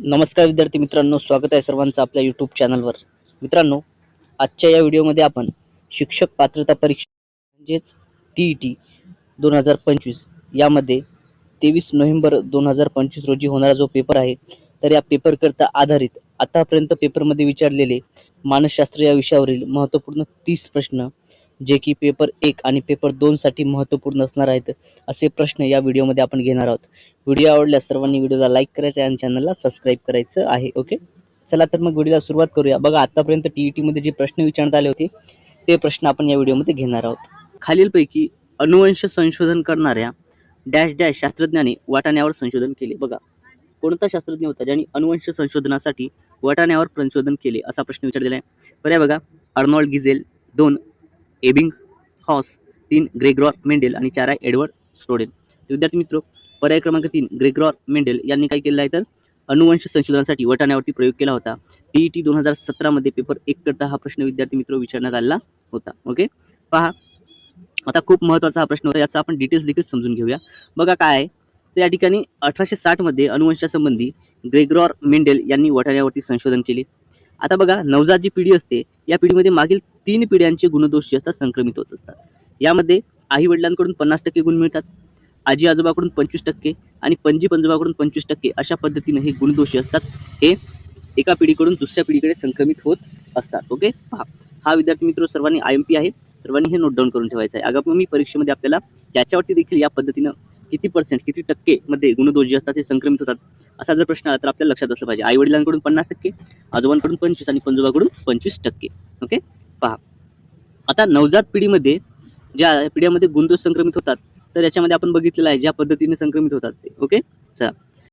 नमस्कार विद्यार्थी मित्रांनो, स्वागत आहे सर्वांचं आपल्या यूट्यूब चॅनलवर. मित्रांनो, आजच्या या व्हिडिओमध्ये आपण शिक्षक पात्रता परीक्षा म्हणजेच TET 2025 यामध्ये 23 नोव्हेंबर 2025 रोजी होणारा जो पेपर आहे, तर या पेपरकरता आधारित आतापर्यंत पेपरमध्ये विचारलेले मानसशास्त्र या विषयावरील महत्त्वपूर्ण 30 प्रश्न, जे की पेपर 1 आणि पेपर 2 साठी महत्त्वपूर्ण असणार आहेत, असे प्रश्न या व्हिडिओमध्ये आपण घेणार आहोत. व्हिडिओ आवडल्यास सर्वांनी व्हिडिओला लाईक करायचं आहे आणि चॅनलला सबस्क्राईब करायचं आहे. ओके, चला तर मग व्हिडिओला सुरुवात करूया. बघा, आतापर्यंत TET मध्ये जे प्रश्न विचारण्यात आले होते ते प्रश्न आपण या व्हिडिओमध्ये घेणार आहोत. खालीलपैकी अनुवंश संशोधन करणाऱ्या डॅश डॅश शास्त्रज्ञाने वाटाण्यावर संशोधन केले. बघा, कोणता शास्त्रज्ञ होता ज्यांनी अनुवंश संशोधनासाठी वाटाण्यावर संशोधन केले, असा प्रश्न विचारलेला आहे. पर्याय बघा, अर्नॉल्ड गिझेल, 2 एबिंग हॉस, 3 ग्रेगॉर मेंडेल आणि 4 आहे एडवर्ड स्नोडेन. विद्यार्थी मित्र, पर्याय क्रमांक 3 ग्रेगॉर मेंडेल यांनी काय केलं आहे तर अनुवंश संशोधनासाठी वाटाण्यावरती प्रयोग केला होता. TET 2017 मध्ये पेपर 1 करता हा प्रश्न विद्यार्थी मित्र विचारण्यात आला होता. ओके, पहा, आता खूप महत्त्वाचा हा प्रश्न होता, याचा आपण डिटेल्स देखील समजून घेऊया. बघा काय आहे, तर या ठिकाणी 1860 मध्ये अनुवंशासंबंधी ग्रेगॉर मेंडेल यांनी वाटाण्यावरती संशोधन केले. आता बघा, नवजात जी पिढी असते या पिढीमध्ये मागील 3 पिढ्यांचे गुणदोष जे असतात संक्रमित होत असतात. यामध्ये आई वडिलांकडून 50% गुण मिळतात, आजी आजोबाकडून 25% आणि पणजी पंजोबाकडून 25%, अशा पद्धतीने हे गुणदोष असतात हे एका पिढीकडून दुसऱ्या पिढीकडे संक्रमित होत असतात. ओके, पहा, हा विद्यार्थी मित्र सर्वांनी IMP आहे, सर्वांनी हे नोट डाऊन करून ठेवायचं आहे. आगामी परीक्षेमध्ये आपल्याला याच्यावरती देखील या पद्धतीनं किती % किती टक्के मध्ये गुणदोष जे असतात ते संक्रमित होतात असा जर प्रश्न आला तर आपल्याला लक्षात असलं पाहिजे. आई वडिलांकडून 50%, आजोबांकडून 25 आणि पंजोबाकडून 25%. ओके, पहा, आता नवजात पिढीमध्ये ज्या पिढ्यामध्ये गुणदोष संक्रमित होतात तर याच्यामध्ये आपण बघितलेलं आहे ज्या पद्धतीने संक्रमित होतात ते. ओके, चला,